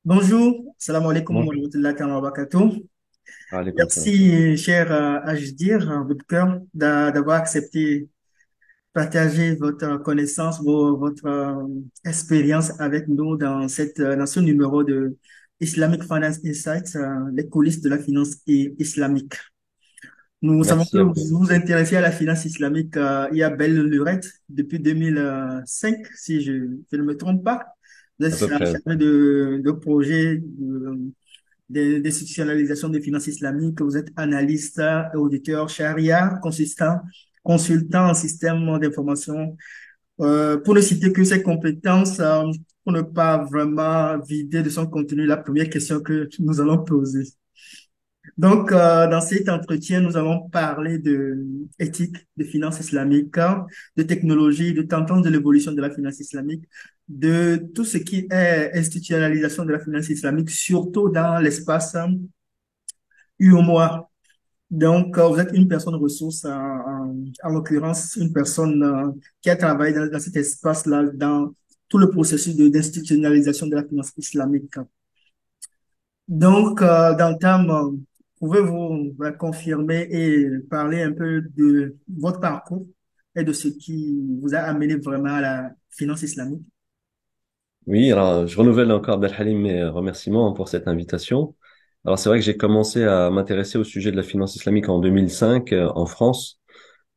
Bonjour, salam alaikum wa Bonjour. rahmatullahi wa barakatuh. Alaykoum salam. Merci, cher Ajdir, Boubkar, d'avoir accepté de partager votre connaissance, votre expérience avec nous dans ce numéro de Islamic Finance Insights, les coulisses de la finance islamique. Nous savons que Merci à vous vous. vous intéressez à la finance islamique il y a belle lurette depuis 2005, si je ne me trompe pas. Vous êtes À peu près. chargé de projets d'institutionnalisation des finances islamiques, vous êtes analyste et auditeur charia, consultant en système d'information. Pour ne citer que ces compétences, pour ne pas vraiment vider de son contenu la première question que nous allons poser. Donc, dans cet entretien, nous allons parler de éthique, de finances islamiques, de technologie, de tendance de l'évolution de la finance islamique, de tout ce qui est institutionnalisation de la finance islamique, surtout dans l'espace UOMOA. Donc, vous êtes une personne ressource, en l'occurrence, une personne qui a travaillé dans cet espace-là, dans tout le processus d'institutionnalisation de la finance islamique. Donc, d'entame, pouvez-vous confirmer et parler un peu de votre parcours et de ce qui vous a amené vraiment à la finance islamique? Oui, alors je renouvelle encore Abdelhalim mes remerciements pour cette invitation. Alors c'est vrai que j'ai commencé à m'intéresser au sujet de la finance islamique en 2005 en France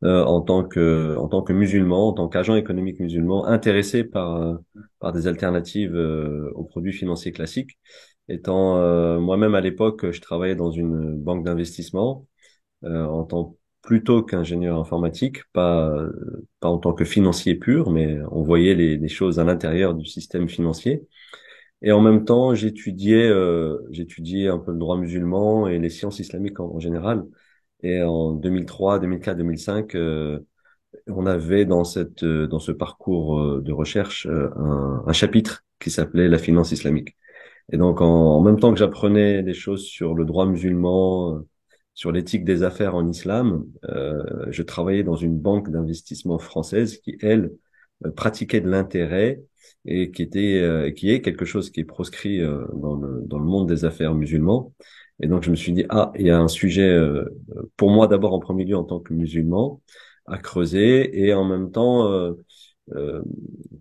en tant que musulman, en tant qu'agent économique musulman intéressé par des alternatives aux produits financiers classiques. Étant moi-même à l'époque, je travaillais dans une banque d'investissement en tant plutôt qu'ingénieur informatique, pas en tant que financier pur, mais on voyait les choses à l'intérieur du système financier. Et en même temps, j'étudiais un peu le droit musulman et les sciences islamiques en général. Et en 2003, 2004, 2005, on avait dans ce parcours de recherche un chapitre qui s'appelait la finance islamique. Et donc, en même temps que j'apprenais des choses sur le droit musulman, sur l'éthique des affaires en islam, je travaillais dans une banque d'investissement française qui, elle, pratiquait de l'intérêt et qui est quelque chose qui est proscrit dans le monde des affaires musulmans. Et donc, je me suis dit, ah, il y a un sujet, pour moi d'abord en premier lieu en tant que musulman, à creuser et en même temps, euh,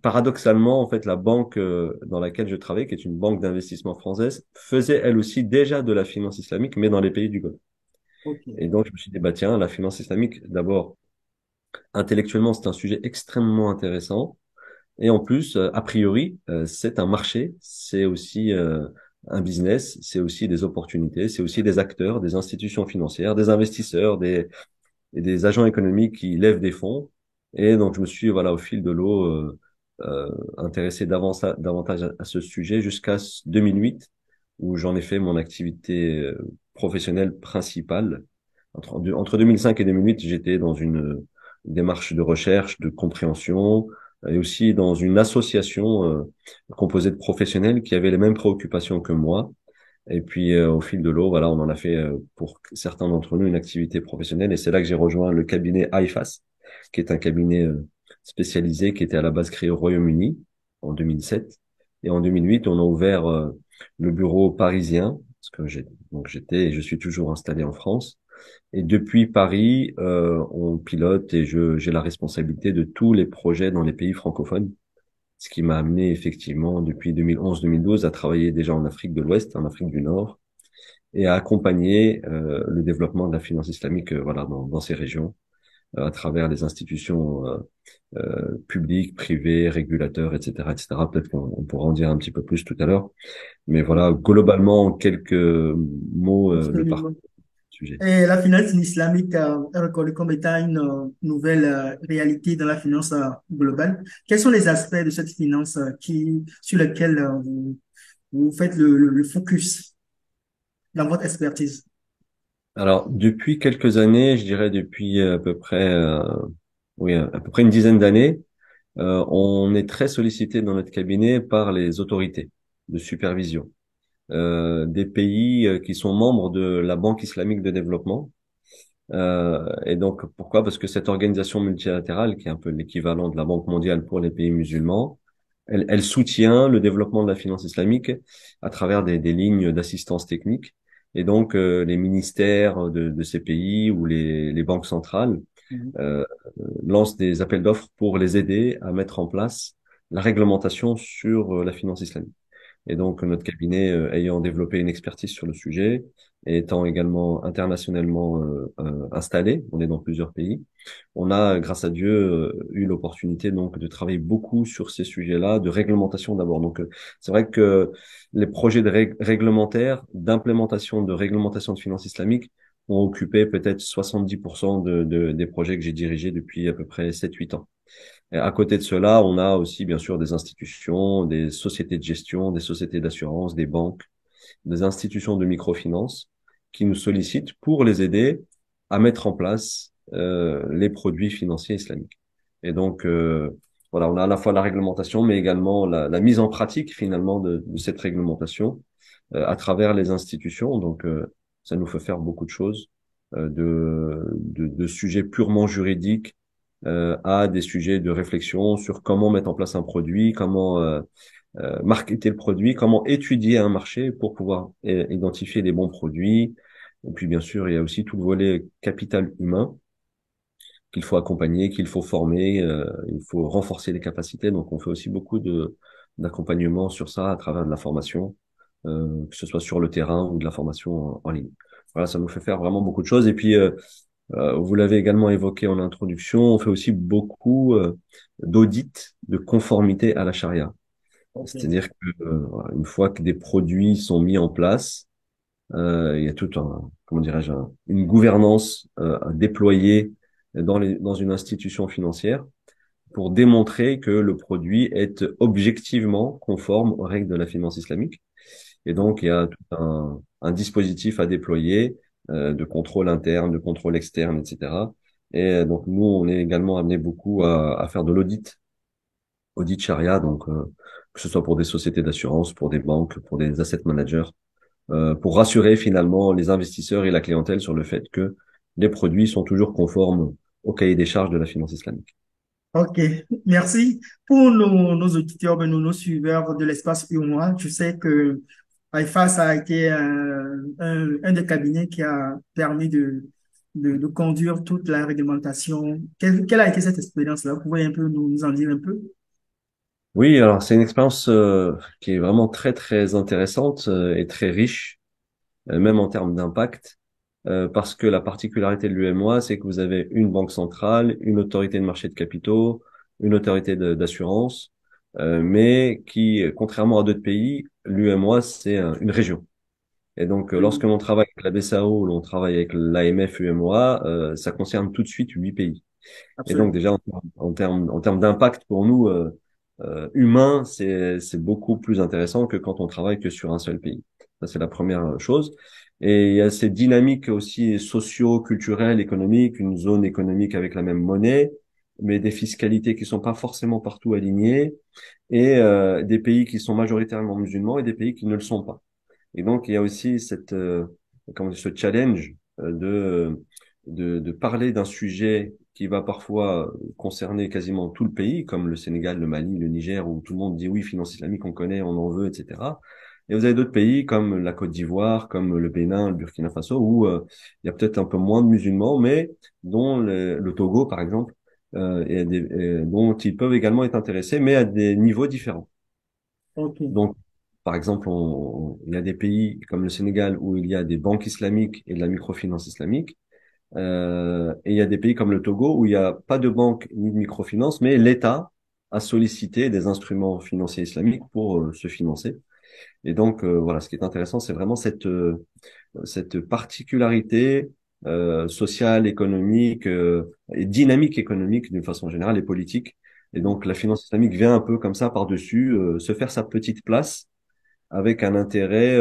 paradoxalement, en fait, la banque dans laquelle je travaille, qui est une banque d'investissement française, faisait elle aussi déjà de la finance islamique, mais dans les pays du Golfe. Ok. Et donc, je me suis dit, bah tiens, la finance islamique, d'abord, intellectuellement, c'est un sujet extrêmement intéressant. Et en plus, a priori, c'est un marché, c'est aussi un business, c'est aussi des opportunités, c'est aussi des acteurs, des institutions financières, des investisseurs, et des agents économiques qui lèvent des fonds. Et donc, je me suis, voilà, au fil de l'eau, intéressé davantage à ce sujet jusqu'à 2008, où j'en ai fait mon activité professionnelle principale. Entre 2005 et 2008, j'étais dans une démarche de recherche, de compréhension, et aussi dans une association composée de professionnels qui avaient les mêmes préoccupations que moi. Et puis, au fil de l'eau, voilà, on en a fait, pour certains d'entre nous, une activité professionnelle. Et c'est là que j'ai rejoint le cabinet IFAS, qui est un cabinet spécialisé qui était à la base créé au Royaume-Uni en 2007. Et en 2008, on a ouvert le bureau parisien, parce que j'étais et je suis toujours installé en France. Et depuis Paris, on pilote et j'ai la responsabilité de tous les projets dans les pays francophones, ce qui m'a amené effectivement depuis 2011-2012 à travailler déjà en Afrique de l'Ouest, en Afrique du Nord, et à accompagner le développement de la finance islamique voilà, dans ces régions, à travers les institutions publiques, privées, régulateurs, etc., etc. Peut-être qu'on pourra en dire un petit peu plus tout à l'heure. Mais voilà, globalement, en quelques mots, le parcours Absolument. du sujet. Et la finance islamique est reconnue comme étant une nouvelle réalité dans la finance globale. Quels sont les aspects de cette finance sur lesquels vous faites le focus dans votre expertise? Alors, depuis quelques années, je dirais depuis à peu près, oui, à peu près une dizaine d'années, on est très sollicité dans notre cabinet par les autorités de supervision des pays qui sont membres de la Banque islamique de développement. Et donc, pourquoi? Parce que cette organisation multilatérale, qui est un peu l'équivalent de la Banque mondiale pour les pays musulmans, elle soutient le développement de la finance islamique à travers des lignes d'assistance technique. Et donc, les ministères de ces pays ou les banques centrales Mhm. euh, lancent des appels d'offres pour les aider à mettre en place la réglementation sur la finance islamique. Et donc, notre cabinet, ayant développé une expertise sur le sujet, et étant également internationalement installé, on est dans plusieurs pays, on a, grâce à Dieu, eu l'opportunité donc de travailler beaucoup sur ces sujets-là, de réglementation d'abord. Donc, c'est vrai que les projets de réglementaires, d'implémentation de réglementation de finance islamique, ont occupé peut-être 70% des projets que j'ai dirigés depuis à peu près 7-8 ans. Et à côté de cela, on a aussi bien sûr des institutions, des sociétés de gestion, des sociétés d'assurance, des banques, des institutions de microfinance qui nous sollicitent pour les aider à mettre en place les produits financiers islamiques. Et donc voilà, on a à la fois la réglementation, mais également la mise en pratique finalement de cette réglementation à travers les institutions. Donc ça nous fait faire beaucoup de choses, de sujets purement juridiques à des sujets de réflexion sur comment mettre en place un produit, comment marketer le produit, comment étudier un marché pour pouvoir identifier les bons produits. Et puis bien sûr, il y a aussi tout le volet capital humain qu'il faut accompagner, qu'il faut former, il faut renforcer les capacités. Donc on fait aussi beaucoup de d'accompagnement sur ça à travers de la formation, que ce soit sur le terrain ou de la formation en ligne. Voilà, ça nous fait faire vraiment beaucoup de choses. Et puis vous l'avez également évoqué en introduction, on fait aussi beaucoup d'audits de conformité à la charia. Ok. C'est-à-dire que voilà, une fois que des produits sont mis en place, il y a tout un, comment dirais-je, une gouvernance à déployer dans une institution financière pour démontrer que le produit est objectivement conforme aux règles de la finance islamique. Et donc, il y a tout un dispositif à déployer de contrôle interne, de contrôle externe, etc. Et donc, nous, on est également amené beaucoup à faire de l'audit, audit charia, donc que ce soit pour des sociétés d'assurance, pour des banques, pour des asset managers, pour rassurer finalement les investisseurs et la clientèle sur le fait que les produits sont toujours conformes au cahier des charges de la finance islamique. Ok, merci. Pour nos auditeurs, ben, nos suiveurs de l'espace UMOA, je sais que IFAS a été un des cabinets qui a permis de conduire toute la réglementation. Quelle a été cette expérience-là? Vous pouvez un peu nous en dire un peu? Oui, alors c'est une expérience qui est vraiment très très intéressante et très riche, même en termes d'impact, parce que la particularité de l'UMOA, c'est que vous avez une banque centrale, une autorité de marché de capitaux, une autorité d'assurance, mais qui, contrairement à d'autres pays, l'UMOA, c'est une région. Et donc, lorsque Oui, l'on travaille avec la BCAO, l'on travaille avec l'AMF UMOA, ça concerne tout de suite 8 pays. Et donc, absolument. déjà, en termes d'impact pour nous, humain, c'est beaucoup plus intéressant que quand on travaille que sur un seul pays. Ça, c'est la première chose. Et il y a ces dynamiques aussi socio-culturelles, économiques, une zone économique avec la même monnaie, mais des fiscalités qui sont pas forcément partout alignées, et des pays qui sont majoritairement musulmans et des pays qui ne le sont pas. Et donc, il y a aussi comment dire, ce challenge de parler d'un sujet qui va parfois concerner quasiment tout le pays, comme le Sénégal, le Mali, le Niger, où tout le monde dit oui, finance islamique, on connaît, on en veut, etc. Et vous avez d'autres pays comme la Côte d'Ivoire, comme le Bénin, le Burkina Faso, où il y a peut-être un peu moins de musulmans, mais dont le Togo, par exemple, dont ils peuvent également être intéressés, mais à des niveaux différents. Ok. Donc, par exemple, il y a des pays comme le Sénégal où il y a des banques islamiques et de la microfinance islamique. Et il y a des pays comme le Togo où il n'y a pas de banque ni de microfinance, mais l'État a sollicité des instruments financiers islamiques pour se financer. Et donc, voilà, ce qui est intéressant, c'est vraiment cette particularité sociale, économique et dynamique économique d'une façon générale et politique. Et donc, la finance islamique vient un peu comme ça par-dessus, se faire sa petite place avec un intérêt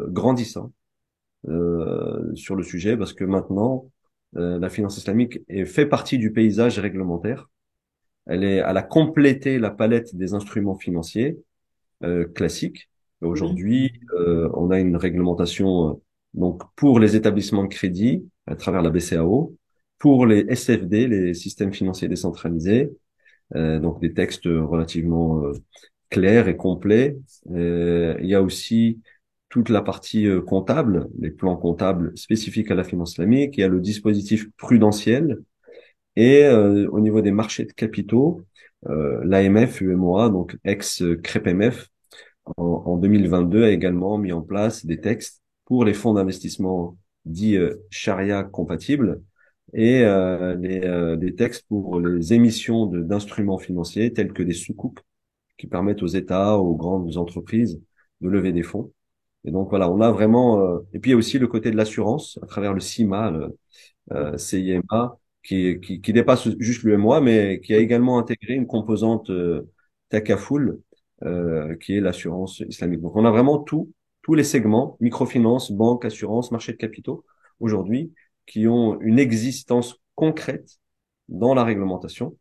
grandissant sur le sujet parce que maintenant, la finance islamique fait partie du paysage réglementaire. Elle a complété la palette des instruments financiers classiques. Oui. Aujourd'hui, on a une réglementation donc pour les établissements de crédit à travers la BCAO, pour les SFD, les systèmes financiers décentralisés, donc des textes relativement clair et complet. Il y a aussi toute la partie comptable, les plans comptables spécifiques à la finance islamique. Il y a le dispositif prudentiel et au niveau des marchés de capitaux, l'AMF, UMOA, donc ex-CREPMF, en 2022 a également mis en place des textes pour les fonds d'investissement dits charia compatibles et des textes pour les émissions d'instruments financiers tels que des soukouk qui permettent aux États, aux grandes entreprises de lever des fonds. Et donc voilà, on a vraiment et puis il y a aussi le côté de l'assurance à travers le CIMA, CIMA, qui dépasse juste le MOA, mais qui a également intégré une composante Takaful, qui est l'assurance islamique. Donc on a vraiment tous les segments, microfinance, banque, assurance, marché de capitaux, aujourd'hui, qui ont une existence concrète dans la réglementation.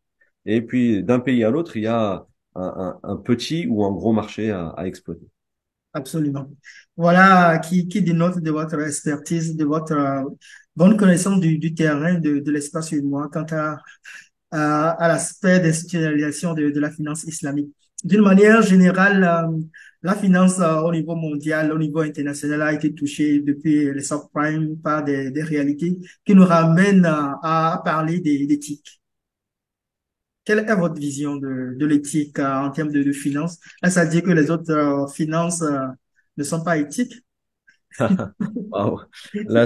Et puis d'un pays à l'autre, il y a un petit ou un gros marché à exploiter. Absolument. Voilà qui dénote de votre expertise, de votre bonne connaissance du terrain, de l'espace humain quant à l'aspect d'institutionnalisation de la finance islamique. D'une manière générale, la finance au niveau mondial, au niveau international a été touchée depuis les subprimes par des réalités qui nous ramènent à parler d'éthique. Quelle est votre vision de l'éthique en termes de finance? Est-ce à dire que les autres finances ne sont pas éthiques? Waouh. Là,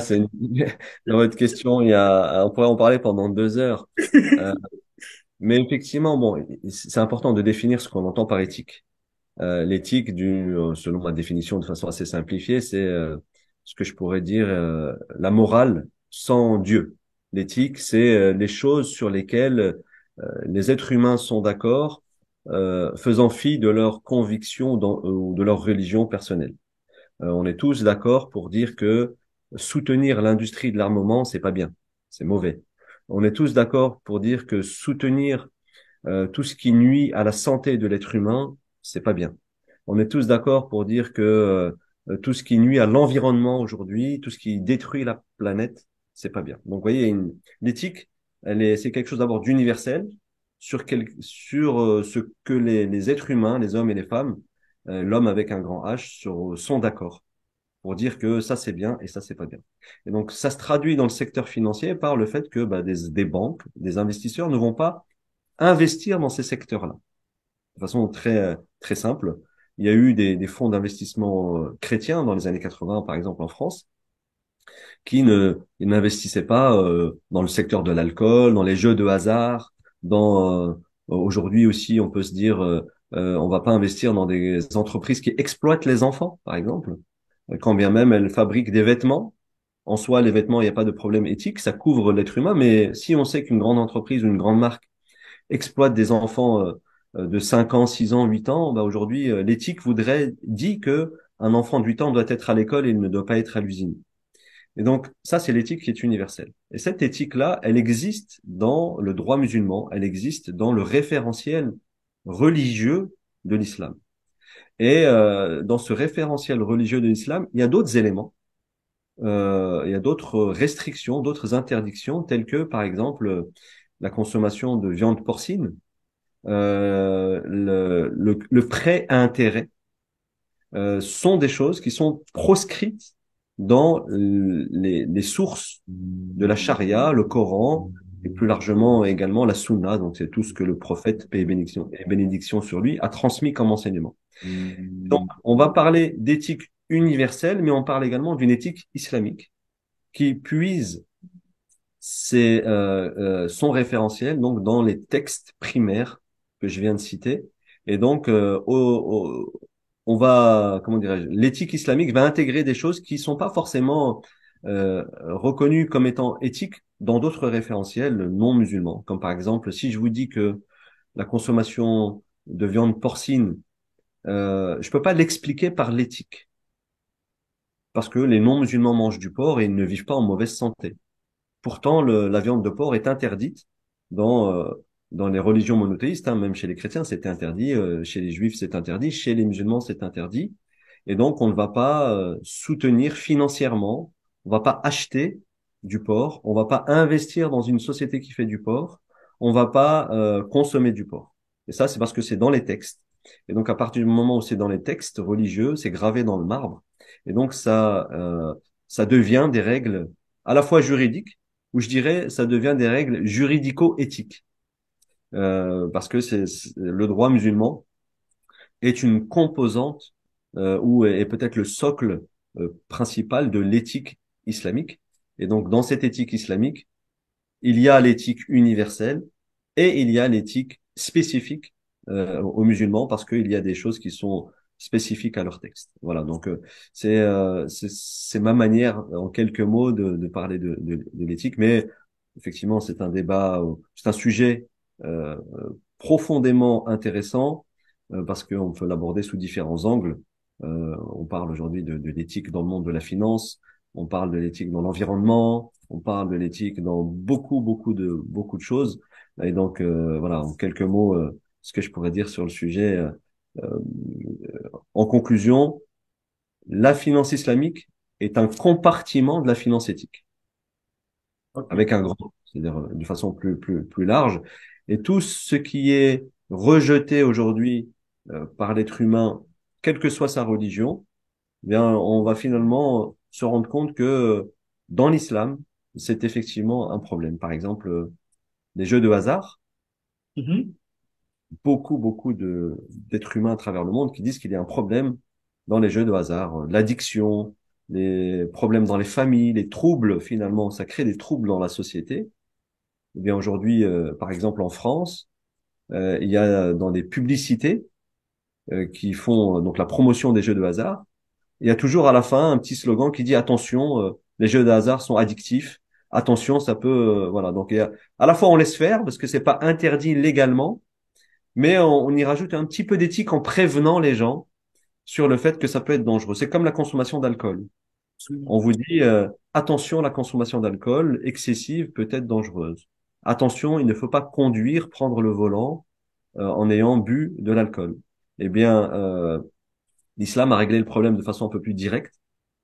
dans votre question, on pourrait en parler pendant 2 heures. Euh, mais effectivement, bon, c'est important de définir ce qu'on entend par éthique. L'éthique, selon ma définition de façon assez simplifiée, c'est ce que je pourrais dire la morale sans Dieu. L'éthique, c'est les choses sur lesquelles les êtres humains sont d'accord, faisant fi de leurs convictions ou de leur religion personnelle. On est tous d'accord pour dire que soutenir l'industrie de l'armement, c'est pas bien, c'est mauvais. On est tous d'accord pour dire que soutenir tout ce qui nuit à la santé de l'être humain, c'est pas bien. On est tous d'accord pour dire que tout ce qui nuit à l'environnement aujourd'hui, tout ce qui détruit la planète, c'est pas bien. Donc, vous voyez, l'éthique, c'est quelque chose d'abord d'universel sur ce que les êtres humains, les hommes et les femmes, l'homme avec un grand H, sont d'accord pour dire que ça c'est bien et ça c'est pas bien. Et donc, ça se traduit dans le secteur financier par le fait que bah, des banques, des investisseurs ne vont pas investir dans ces secteurs-là. De façon très simple, il y a eu des fonds d'investissement chrétiens dans les années 80, par exemple en France, ils n'investissaient pas dans le secteur de l'alcool, dans les jeux de hasard, aujourd'hui aussi, on peut se dire, on va pas investir dans des entreprises qui exploitent les enfants, par exemple, quand bien même elles fabriquent des vêtements. En soi, les vêtements, il n'y a pas de problème éthique, ça couvre l'être humain, mais si on sait qu'une grande entreprise ou une grande marque exploite des enfants de 5 ans, 6 ans, 8 ans, bah aujourd'hui, l'éthique dit que un enfant de 8 ans doit être à l'école et il ne doit pas être à l'usine. Et donc, ça, c'est l'éthique qui est universelle. Et cette éthique-là, elle existe dans le droit musulman, elle existe dans le référentiel religieux de l'islam. Et dans ce référentiel religieux de l'islam, il y a d'autres éléments, il y a d'autres restrictions, d'autres interdictions, telles que, par exemple, la consommation de viande porcine, le prêt à intérêt, sont des choses qui sont proscrites dans les sources de la charia, le Coran, et plus largement également la Sunna, donc c'est tout ce que le prophète, paix et bénédiction sur lui, a transmis comme enseignement. Donc, on va parler d'éthique universelle, mais on parle également d'une éthique islamique qui puise son référentiel donc dans les textes primaires que je viens de citer. Et donc, on va, comment dirais-je, l'éthique islamique va intégrer des choses qui sont pas forcément reconnues comme étant éthiques dans d'autres référentiels non musulmans. Comme par exemple, si je vous dis que la consommation de viande porcine, je peux pas l'expliquer par l'éthique, parce que les non-musulmans mangent du porc et ils ne vivent pas en mauvaise santé. Pourtant, la viande de porc est interdite dans dans les religions monothéistes, hein, même chez les chrétiens, c'est interdit, chez les juifs, c'est interdit, chez les musulmans, c'est interdit. Et donc, on ne va pas soutenir financièrement, on va pas acheter du porc, on va pas investir dans une société qui fait du porc, on va pas consommer du porc. Et ça, c'est parce que c'est dans les textes. Et donc, à partir du moment où c'est dans les textes religieux, c'est gravé dans le marbre. Et donc, ça devient des règles à la fois juridiques, ou je dirais, ça devient des règles juridico-éthiques. Parce que le droit musulman est une composante ou est peut-être le socle principal de l'éthique islamique. Et donc, dans cette éthique islamique, il y a l'éthique universelle et il y a l'éthique spécifique aux musulmans parce qu'il y a des choses qui sont spécifiques à leur texte. Voilà, donc c'est ma manière, en quelques mots, de parler de l'éthique, mais effectivement, c'est un débat, c'est un sujet profondément intéressant parce qu'on peut l'aborder sous différents angles. On parle aujourd'hui de l'éthique dans le monde de la finance, on parle de l'éthique dans l'environnement, on parle de l'éthique dans beaucoup de choses. Et donc voilà, en quelques mots, ce que je pourrais dire sur le sujet. Euh, en conclusion, la finance islamique est un compartiment de la finance éthique, OK. avec un grand, c'est-à-dire de façon plus large. Et tout ce qui est rejeté aujourd'hui par l'être humain, quelle que soit sa religion, eh bien, on va finalement se rendre compte que dans l'islam, c'est effectivement un problème. Par exemple, les jeux de hasard, Mhm. beaucoup d'êtres humains à travers le monde qui disent qu'il y a un problème dans les jeux de hasard, l'addiction, les problèmes dans les familles, les troubles finalement, ça crée des troubles dans la société. Eh bien aujourd'hui, par exemple en France, il y a dans des publicités qui font donc la promotion des jeux de hasard, il y a toujours à la fin un petit slogan qui dit attention, les jeux de hasard sont addictifs. Attention, ça peut, voilà. Donc, à la fois on laisse faire parce que c'est pas interdit légalement, mais on y rajoute un petit peu d'éthique en prévenant les gens sur le fait que ça peut être dangereux. C'est comme la consommation d'alcool. On vous dit attention, la consommation d'alcool excessive peut être dangereuse. Attention, il ne faut pas conduire, prendre le volant en ayant bu de l'alcool. Eh bien, l'islam a réglé le problème de façon un peu plus directe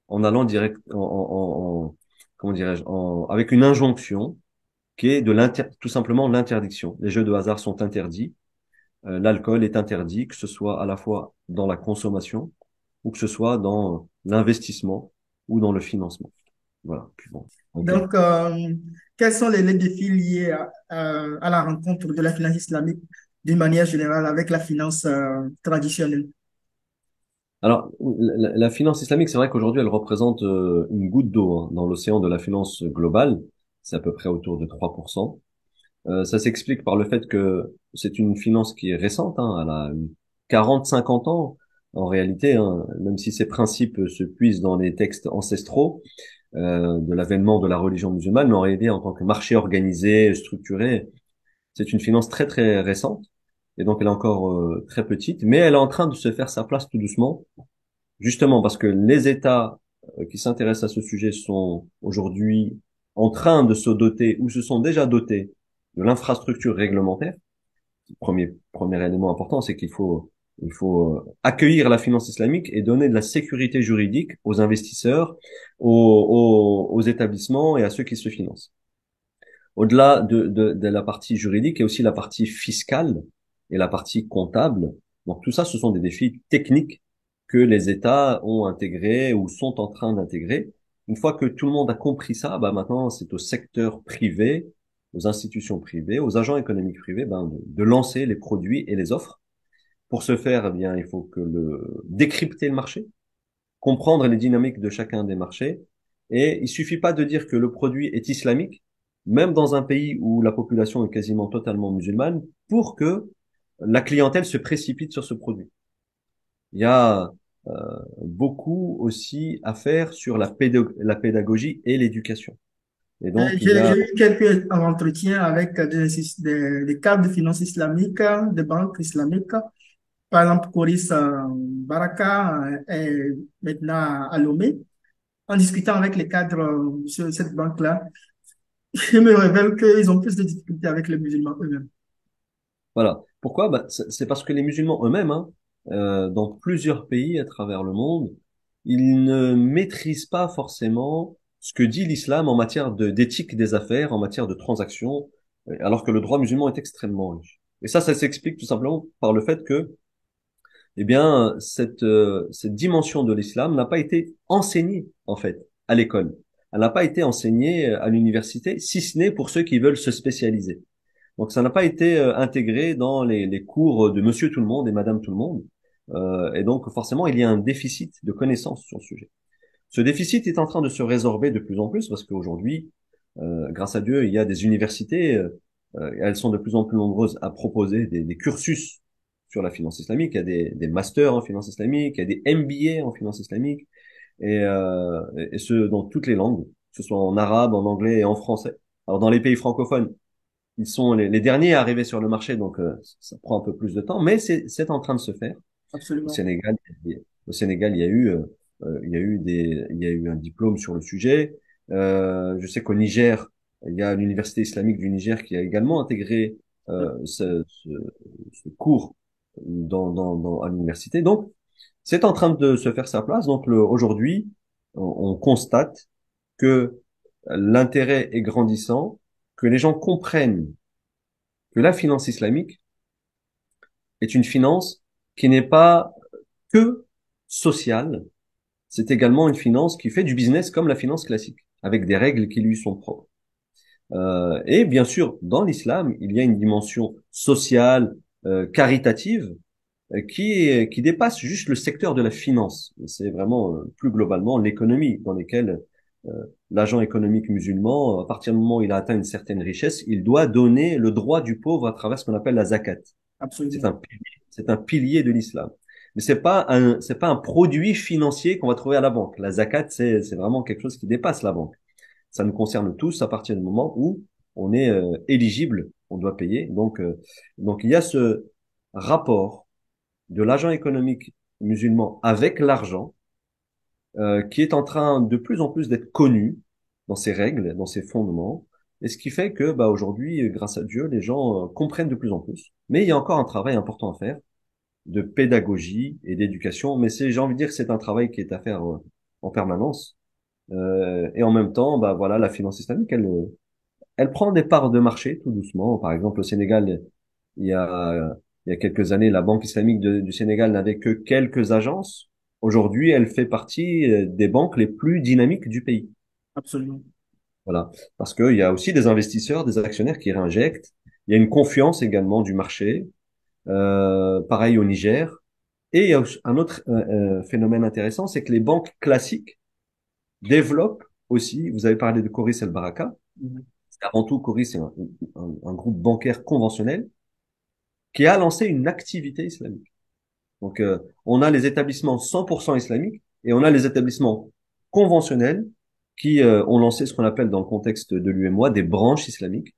en allant direct, comment dirais-je, avec une injonction qui est tout simplement l'interdiction. Les jeux de hasard sont interdits, l'alcool est interdit, que ce soit à la fois dans la consommation ou que ce soit dans l'investissement ou dans le financement. Voilà. Puis bon. Ok. Donc, quels sont les défis liés à la rencontre de la finance islamique d'une manière générale avec la finance traditionnelle? Alors, la finance islamique, c'est vrai qu'aujourd'hui, elle représente une goutte d'eau hein, dans l'océan de la finance globale. C'est à peu près autour de 3%. Ça s'explique par le fait que c'est une finance qui est récente, hein, elle a 40-50 ans en réalité, hein, même si ses principes se puisent dans les textes ancestraux de l'avènement de la religion musulmane, mais en réalité, en tant que marché organisé, structuré, c'est une finance très récente, et donc elle est encore très petite, mais elle est en train de se faire sa place tout doucement, justement parce que les États qui s'intéressent à ce sujet sont aujourd'hui en train de se doter ou se sont déjà dotés de l'infrastructure réglementaire. Premier élément important, c'est qu'il faut accueillir la finance islamique et donner de la sécurité juridique aux investisseurs, aux établissements et à ceux qui se financent. Au-delà de la partie juridique, il y a aussi la partie fiscale et la partie comptable. Donc tout ça, ce sont des défis techniques que les États ont intégrés ou sont en train d'intégrer. Une fois que tout le monde a compris ça, bah maintenant c'est au secteur privé, aux institutions privées, aux agents économiques privés, de lancer les produits et les offres. Pour ce faire, eh bien, il faut décrypter le marché, comprendre les dynamiques de chacun des marchés. Et il suffit pas de dire que le produit est islamique, même dans un pays où la population est quasiment totalement musulmane, pour que la clientèle se précipite sur ce produit. Il y a beaucoup aussi à faire sur la pédagogie et l'éducation. Et donc, il y a, J'ai eu quelques entretiens avec des cadres de finance islamique, de banques islamiques. Par exemple, Coris Baraka est maintenant à Lomé. En discutant avec les cadres de cette banque-là, ils me révèlent qu'ils ont plus de difficultés avec les musulmans eux-mêmes. voilà. Pourquoi? Bah, c'est parce que les musulmans eux-mêmes, hein, dans plusieurs pays à travers le monde, ils ne maîtrisent pas forcément ce que dit l'islam en matière d'éthique des affaires, en matière de transactions, alors que le droit musulman est extrêmement riche. Et ça s'explique tout simplement par le fait que eh bien, cette dimension de l'islam n'a pas été enseignée, en fait, à l'école. Elle n'a pas été enseignée à l'université, si ce n'est pour ceux qui veulent se spécialiser. Donc, ça n'a pas été intégré dans les cours de Monsieur Tout le Monde et Madame Tout le Monde. Et donc, forcément, il y a un déficit de connaissances sur le sujet. Ce déficit est en train de se résorber de plus en plus parce qu'aujourd'hui, grâce à Dieu, il y a des universités, elles sont de plus en plus nombreuses à proposer des cursus sur la finance islamique. Il y a des masters en finance islamique, il y a des MBA en finance islamique, et ce dans toutes les langues, que ce soit en arabe, en anglais et en français. Alors dans les pays francophones, ils sont les derniers à arriver sur le marché, donc ça prend un peu plus de temps, mais c'est en train de se faire. Au Absolument. Sénégal, au Sénégal, il y a eu un diplôme sur le sujet. Je sais qu'au Niger, il y a l'université islamique du Niger qui a également intégré ce cours à l'université. Donc, c'est en train de se faire sa place. Donc, aujourd'hui, on constate que l'intérêt est grandissant, que les gens comprennent que la finance islamique est une finance qui n'est pas que sociale, c'est également une finance qui fait du business comme la finance classique, avec des règles qui lui sont propres. Et bien sûr, dans l'islam, il y a une dimension sociale, caritative, qui dépasse juste le secteur de la finance. C'est vraiment plus globalement l'économie dans laquelle euh, l'agent économique musulman, à partir du moment où il a atteint une certaine richesse, il doit donner le droit du pauvre à travers ce qu'on appelle la zakat. C'est Absolument. un pilier, c'est un pilier de l'islam. Mais c'est pas un produit financier qu'on va trouver à la banque. La zakat, c'est vraiment quelque chose qui dépasse la banque. Ça nous concerne tous à partir du moment où on est éligible, on doit payer. Donc il y a ce rapport de l'agent économique musulman avec l'argent qui est en train de plus en plus d'être connu dans ses règles, dans ses fondements. Et ce qui fait que, bah, aujourd'hui, grâce à Dieu, les gens comprennent de plus en plus. Mais il y a encore un travail important à faire de pédagogie et d'éducation. Mais j'ai envie de dire que c'est un travail qui est à faire en permanence. Et en même temps, bah voilà, la finance islamique, elle prend des parts de marché tout doucement. Par exemple, au Sénégal, il y a, il y a quelques années, la Banque islamique du Sénégal n'avait que quelques agences. Aujourd'hui, elle fait partie des banques les plus dynamiques du pays. Absolument. Voilà. Parce qu'il y a aussi des investisseurs, des actionnaires qui réinjectent. Il y a une confiance également du marché. Pareil au Niger. Et il y a un autre phénomène intéressant, c'est que les banques classiques développent aussi, vous avez parlé de Coris El Baraka, Mhm. avant tout Coris c'est un groupe bancaire conventionnel qui a lancé une activité islamique. Donc on a les établissements 100% islamiques et on a les établissements conventionnels qui ont lancé ce qu'on appelle dans le contexte de l'UMOA des branches islamiques.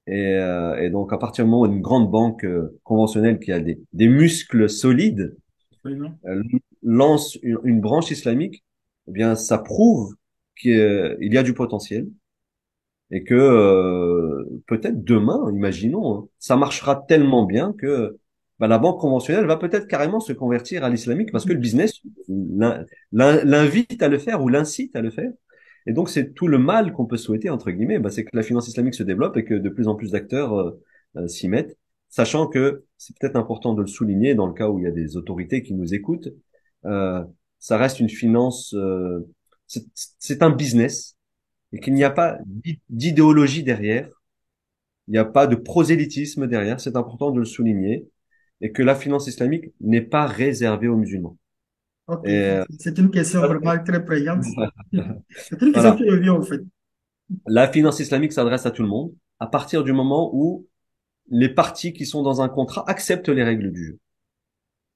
Et donc à partir du moment où une grande banque conventionnelle qui a des muscles solides Absolument. euh, lance une branche islamique, eh bien, ça prouve qu'il y a du potentiel et que peut-être demain, imaginons, hein, ça marchera tellement bien que bah, la banque conventionnelle va peut-être carrément se convertir à l'islamique parce que le business l'invite à le faire ou l'incite à le faire. Et donc, c'est tout le mal qu'on peut souhaiter, entre guillemets, bah, c'est que la finance islamique se développe et que de plus en plus d'acteurs s'y mettent, sachant que c'est peut-être important de le souligner dans le cas où il y a des autorités qui nous écoutent, euh, ça reste une finance, c'est un business et qu'il n'y a pas d'idéologie derrière, il n'y a pas de prosélytisme derrière, c'est important de le souligner, et que la finance islamique n'est pas réservée aux musulmans. Ok. Et, C'est une question vraiment très prégnante. C'est une question voilà. qui revient, en fait. La finance islamique s'adresse à tout le monde à partir du moment où les parties qui sont dans un contrat acceptent les règles du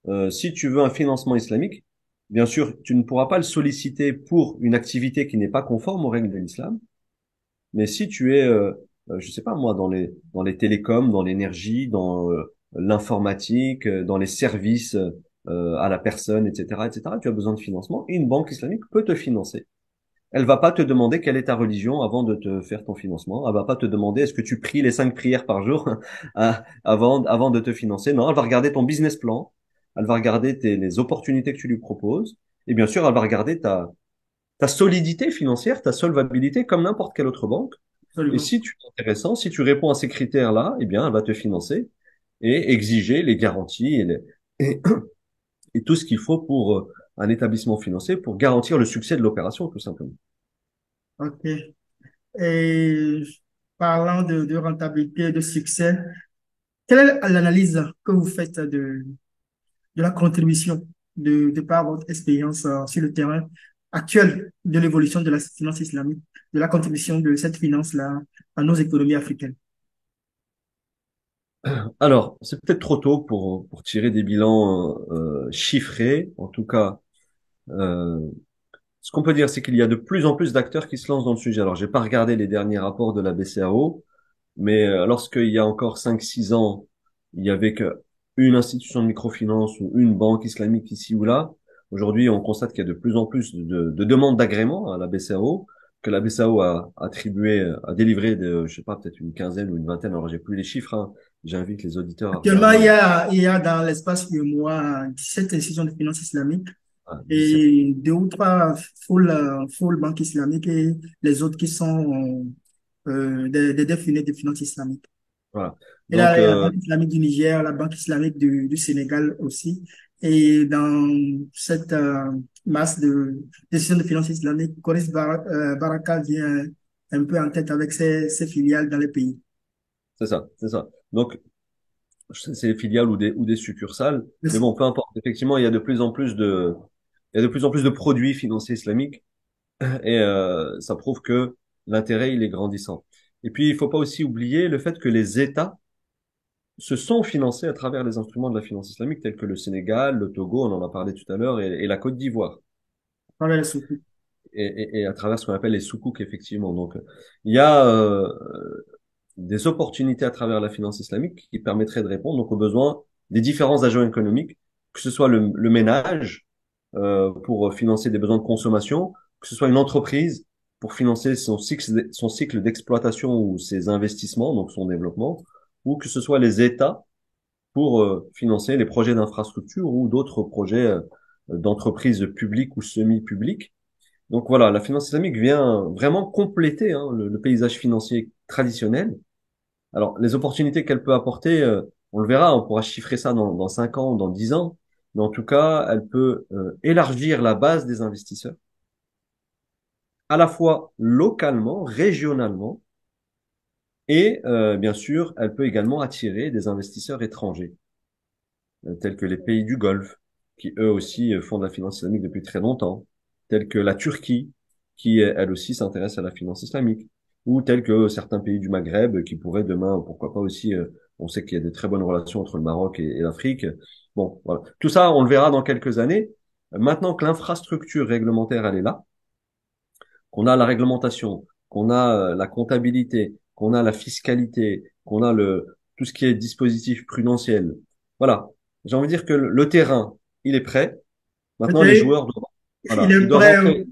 jeu. Si tu veux un financement islamique, bien sûr, tu ne pourras pas le solliciter pour une activité qui n'est pas conforme aux règles de l'islam. Mais si tu es, je sais pas moi, dans les télécoms, dans l'énergie, dans l'informatique, dans les services à la personne, etc., etc., tu as besoin de financement. Et une banque islamique peut te financer. Elle va pas te demander quelle est ta religion avant de te faire ton financement. Elle va pas te demander est-ce que tu pries les 5 prières par jour avant de te financer. Non, elle va regarder ton business plan. Elle va regarder les opportunités que tu lui proposes. Et bien sûr, elle va regarder ta solidité financière, ta solvabilité comme n'importe quelle autre banque. Et Absolument. si tu es intéressant, si tu réponds à ces critères-là, eh bien, elle va te financer et exiger les garanties et et tout ce qu'il faut pour un établissement financier pour garantir le succès de l'opération, tout simplement. OK. Et parlant de rentabilité, de succès, quelle est l'analyse que vous faites de la contribution de par votre expérience sur le terrain actuel de l'évolution de la finance islamique, de la contribution de cette finance-là à nos économies africaines? Alors, c'est peut-être trop tôt pour tirer des bilans chiffrés. En tout cas, euh, ce qu'on peut dire, c'est qu'il y a de plus en plus d'acteurs qui se lancent dans le sujet. Alors, j'ai pas regardé les derniers rapports de la BCAO, mais lorsqu'il y a encore 5, 6 ans, il y avait que une institution de microfinance ou une banque islamique ici ou là. Aujourd'hui, on constate qu'il y a de plus en plus de demandes d'agrément à la BCAO, que la BCAO a attribué, a délivré de, je sais pas, peut-être une quinzaine ou une vingtaine. Alors, j'ai plus les chiffres, hein. J'invite les auditeurs à Actuellement, regarder il y a dans l'espace de mois 17 institutions de finance islamique à 17. et deux ou trois full banques islamiques et les autres qui sont des définés de finance islamique. Voilà. Et Donc, la Banque islamique du Niger, la Banque islamique du Sénégal aussi. Et dans cette masse de décisions de finances islamiques, Baraka vient un peu en tête avec ses filiales dans les pays. c'est ça, c'est ça. Donc, c'est des filiales ou des succursales. Mais Merci. bon, peu importe. Effectivement, il y a de plus en plus il y a de plus en plus de produits financiers islamiques et ça prouve que l'intérêt, il est grandissant. Et puis, il faut pas aussi oublier le fait que les États se sont financés à travers les instruments de la finance islamique tels que le Sénégal, le Togo, on en a parlé tout à l'heure, et la Côte d'Ivoire. Voilà les sous-coups. Et à travers ce qu'on appelle les soukouk, effectivement. Donc, il y a des opportunités à travers la finance islamique qui permettraient de répondre donc aux besoins des différents agents économiques, que ce soit le ménage pour financer des besoins de consommation, que ce soit une entreprise pour financer son cycle d'exploitation ou ses investissements, donc son développement, ou que ce soit les États pour financer les projets d'infrastructure ou d'autres projets d'entreprises publiques ou semi-publiques. Donc voilà, la finance islamique vient vraiment compléter hein, le paysage financier traditionnel. Alors, les opportunités qu'elle peut apporter, on le verra, on pourra chiffrer ça dans 5 ans, dans 10 ans, mais en tout cas, elle peut élargir la base des investisseurs, à la fois localement, régionalement, et bien sûr, elle peut également attirer des investisseurs étrangers, tels que les pays du Golfe, qui eux aussi font de la finance islamique depuis très longtemps, tels que la Turquie, qui elle aussi s'intéresse à la finance islamique, ou tels que certains pays du Maghreb qui pourraient demain, pourquoi pas aussi, on sait qu'il y a de très bonnes relations entre le Maroc et l'Afrique. Bon, voilà. Tout ça, on le verra dans quelques années. Maintenant que l'infrastructure réglementaire, elle est là, qu'on a la réglementation, qu'on a la comptabilité, qu'on a la fiscalité, qu'on a tout ce qui est dispositif prudentiel. Voilà. J'ai envie de dire que le terrain, il est prêt. Maintenant, les C'est-à-dire, joueurs doivent, il voilà, ils est doivent prêt entrer.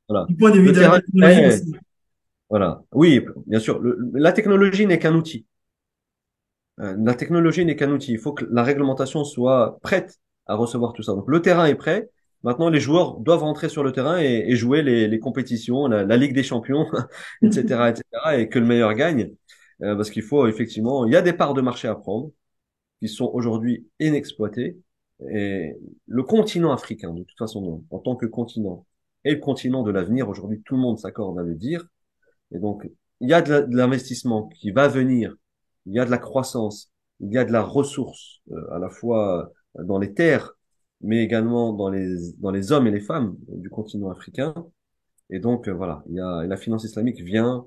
Voilà. du point de vue Le de la terrain est technologie prêt. aussi. Voilà. Oui, bien sûr. La technologie n'est qu'un outil. La technologie n'est qu'un outil. Il faut que la réglementation soit prête à recevoir tout ça. Donc, le terrain est prêt. Maintenant, les joueurs doivent rentrer sur le terrain et jouer les compétitions, la Ligue des Champions, etc., etc., et que le meilleur gagne. Parce qu'il faut effectivement, il y a des parts de marché à prendre qui sont aujourd'hui inexploitées. Et le continent africain, de toute façon, en tant que continent, est le continent de l'avenir. Aujourd'hui, tout le monde s'accorde à le dire. Et donc, il y a de l'investissement qui va venir, il y a de la croissance, il y a de la ressource, à la fois dans les terres, mais également dans les hommes et les femmes du continent africain. Et donc, voilà, la finance islamique vient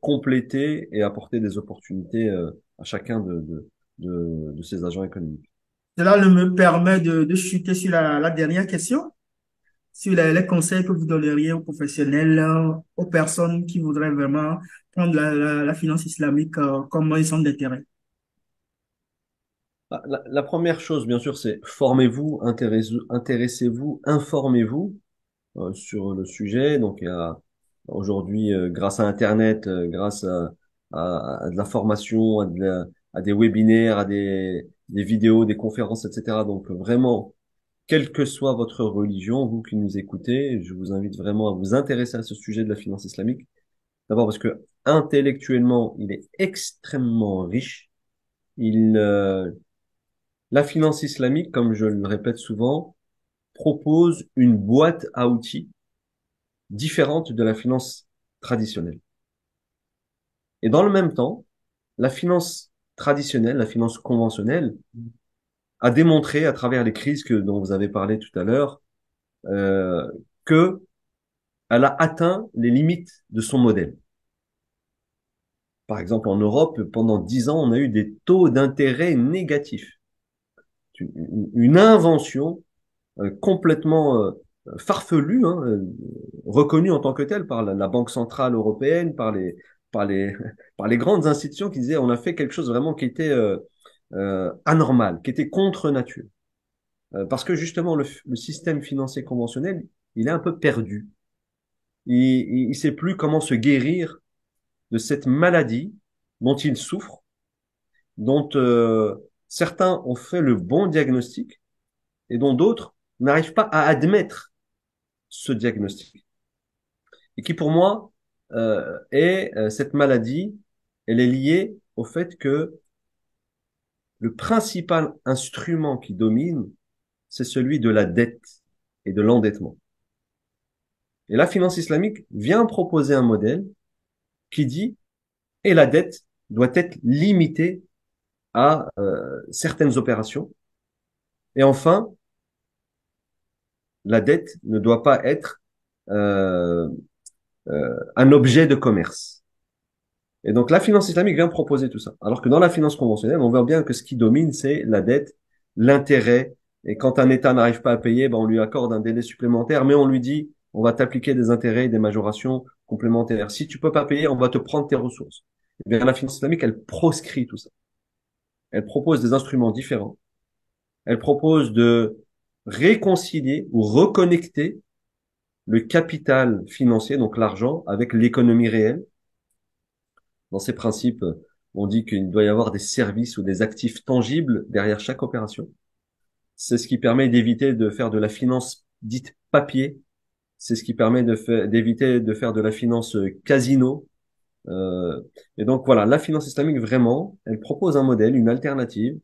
compléter et apporter des opportunités à chacun de ces agents économiques. Cela me permet de chuter sur la dernière question, sur les conseils que vous donneriez aux professionnels, aux personnes qui voudraient vraiment prendre la finance islamique comme un centre d'intérêt. La première chose, bien sûr, c'est formez-vous, intéressez-vous, informez-vous sur le sujet. Donc, il y a aujourd'hui, grâce à Internet, grâce à de la formation, à des webinaires, des vidéos, des conférences, etc. Donc, vraiment, quelle que soit votre religion, vous qui nous écoutez, je vous invite vraiment à vous intéresser à ce sujet de la finance islamique. D'abord parce que intellectuellement, il est extrêmement riche. Il La finance islamique, comme je le répète souvent, propose une boîte à outils différente de la finance traditionnelle. Et dans le même temps, la finance traditionnelle, la finance conventionnelle, a démontré à travers les crises dont vous avez parlé tout à l'heure, euh, que elle a atteint les limites de son modèle. Par exemple, en Europe, pendant 10 ans, on a eu des taux d'intérêt négatifs. Une invention complètement farfelue, hein, reconnue en tant que telle par la Banque centrale européenne, par les, par les grandes institutions qui disaient on a fait quelque chose vraiment qui était anormal, qui était contre nature. Parce que justement, le système financier conventionnel, il est un peu perdu. Il sait plus comment se guérir de cette maladie dont il souffre, dont certains ont fait le bon diagnostic et dont d'autres n'arrivent pas à admettre ce diagnostic. Et qui pour moi est cette maladie, elle est liée au fait que le principal instrument qui domine, c'est celui de la dette et de l'endettement. Et la finance islamique vient proposer un modèle qui dit et la dette doit être limitée à certaines opérations. Et enfin, la dette ne doit pas être euh, un objet de commerce. Et donc la finance islamique vient proposer tout ça. Alors que dans la finance conventionnelle, on voit bien que ce qui domine, c'est la dette, l'intérêt. Et quand un État n'arrive pas à payer, ben, on lui accorde un délai supplémentaire, mais on lui dit, on va t'appliquer des intérêts et des majorations complémentaires. Si tu peux pas payer, on va te prendre tes ressources. Et bien la finance islamique, elle proscrit tout ça. Elle propose des instruments différents. Elle propose de réconcilier ou reconnecter le capital financier, donc l'argent, avec l'économie réelle. Dans ces principes, on dit qu'il doit y avoir des services ou des actifs tangibles derrière chaque opération. C'est ce qui permet d'éviter de faire de la finance dite papier. C'est ce qui permet d'éviter de faire de la finance casino. Euh, et donc voilà, la finance islamique vraiment, elle propose un modèle, une alternative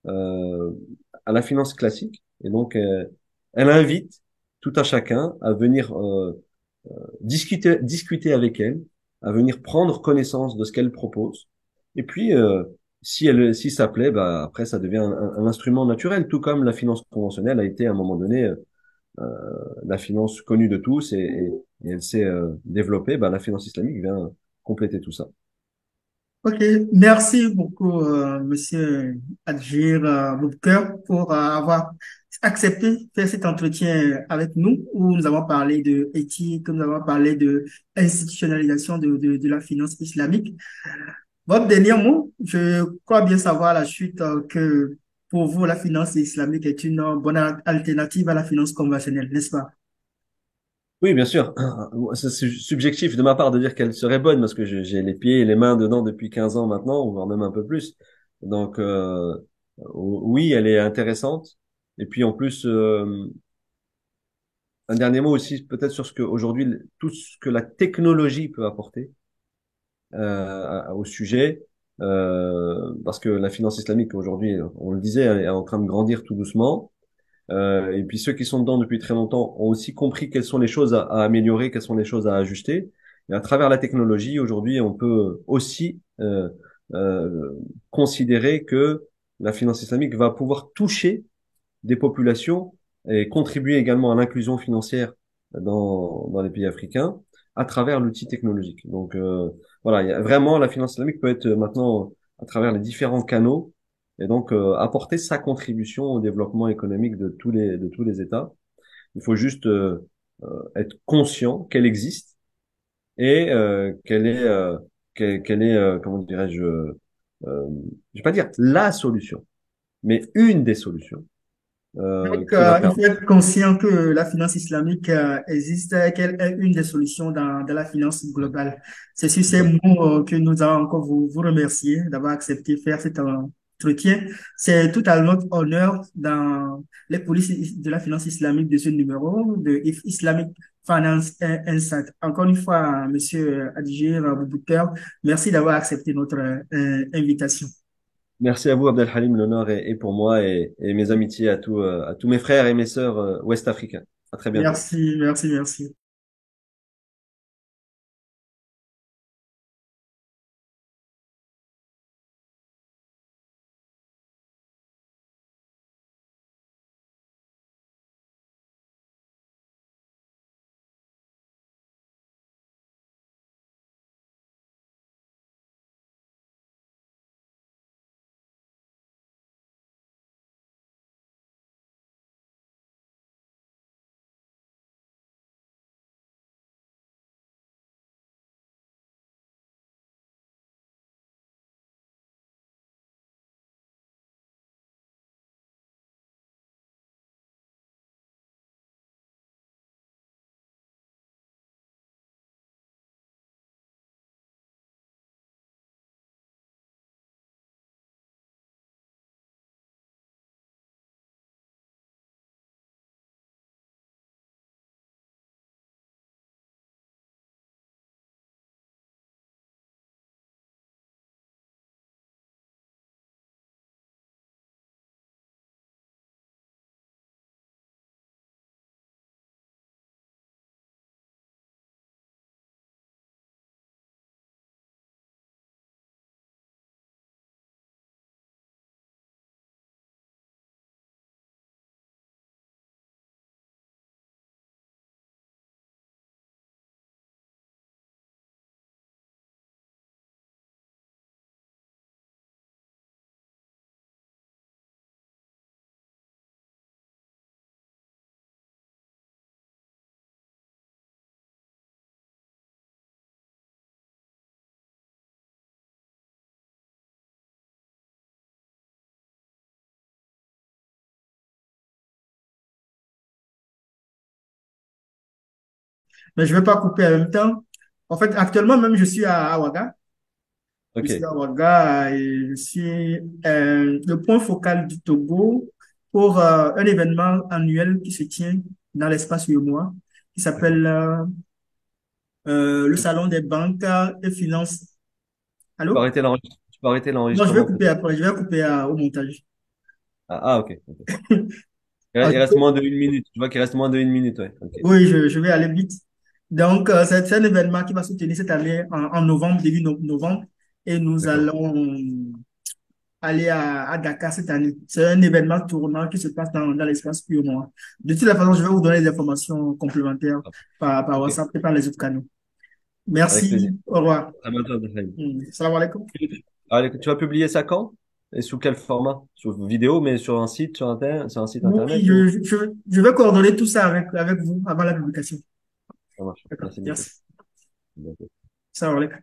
euh, à la finance classique. Et donc, elle invite tout à chacun à venir discuter avec elle, à venir prendre connaissance de ce qu'elle propose. Et puis, si ça plaît, bah, après, ça devient un instrument naturel, tout comme la finance conventionnelle a été à un moment donné la finance connue de tous et elle s'est développée. Bah, la finance islamique vient compléter tout ça. Ok, merci beaucoup, Monsieur Adjir Boubker, pour avoir accepté de faire cet entretien avec nous, où nous avons parlé de éthique, nous avons parlé de institutionnalisation de la finance islamique. Votre dernier mot, je crois bien savoir à la suite que pour vous, la finance islamique est une bonne alternative à la finance conventionnelle, n'est-ce pas? Oui, bien sûr. C'est subjectif de ma part de dire qu'elle serait bonne parce que j'ai les pieds et les mains dedans depuis 15 ans maintenant, voire même un peu plus. Donc, oui, elle est intéressante. Et puis, en plus, un dernier mot aussi, peut-être sur ce que aujourd'hui, tout ce que la technologie peut apporter au sujet. Parce que la finance islamique aujourd'hui, on le disait, elle est en train de grandir tout doucement. Et puis ceux qui sont dedans depuis très longtemps ont aussi compris quelles sont les choses à améliorer, quelles sont les choses à ajuster. Et à travers la technologie, aujourd'hui, on peut aussi euh, considérer que la finance islamique va pouvoir toucher des populations et contribuer également à l'inclusion financière dans les pays africains à travers l'outil technologique. Donc voilà, vraiment la finance islamique peut être maintenant à travers les différents canaux et donc apporter sa contribution au développement économique de tous les États. Il faut juste être conscient qu'elle existe et qu'elle est comment dirais-je je vais pas dire la solution, mais une des solutions Donc, qui va il faut permettre. être conscient que la finance islamique existe, qu'elle est une des solutions dans la finance globale. C'est sur ces mots que nous allons encore vous remercier d'avoir accepté de faire cet entretien. C'est tout à notre honneur dans les polices de la finance islamique de ce numéro de Islamic Finance Insight. Encore une fois, Monsieur Adjir Boubacar, merci d'avoir accepté notre invitation. Merci à vous, Abdelhalim. L'honneur est pour moi et mes amitiés à tous mes frères et mes sœurs ouest-africains. À très bientôt. Merci, merci, merci. Mais je ne vais pas couper en même temps. En fait, actuellement même, je suis à Ouaga. Je suis Ok. à Ouaga et je suis le point focal du Togo pour un événement annuel qui se tient dans l'espace UEMOA, qui D'accord. s'appelle le Salon des banques et finances. Allô? Tu peux arrêter Non, je vais l'enregistrement couper peut-être. après, je vais couper au montage. Ok. Ok. Ah, Il reste moins de une minute. Je vois qu'il reste moins de une minute. Ouais. Ok. oui, je vais aller vite. Donc, c'est un événement qui va se tenir cette année en novembre, début novembre, et nous D'accord. allons aller à Dakar cette année. C'est un événement tournant qui se passe dans l'espace purement. De toute la façon, je vais vous donner des informations complémentaires par Ok. WhatsApp et par les autres canaux. Avec plaisir. Merci, au revoir. À bientôt, Abdelhalim. Salam alaikum. Allez, tu vas publier ça quand? Et sous quel format? Sur vidéo, mais sur un site, sur un site Oui, internet ou? je vais coordonner tout ça avec vous avant la publication. Ça marche. D'accord, Merci beaucoup. merci. À bientôt. Salam alaikum.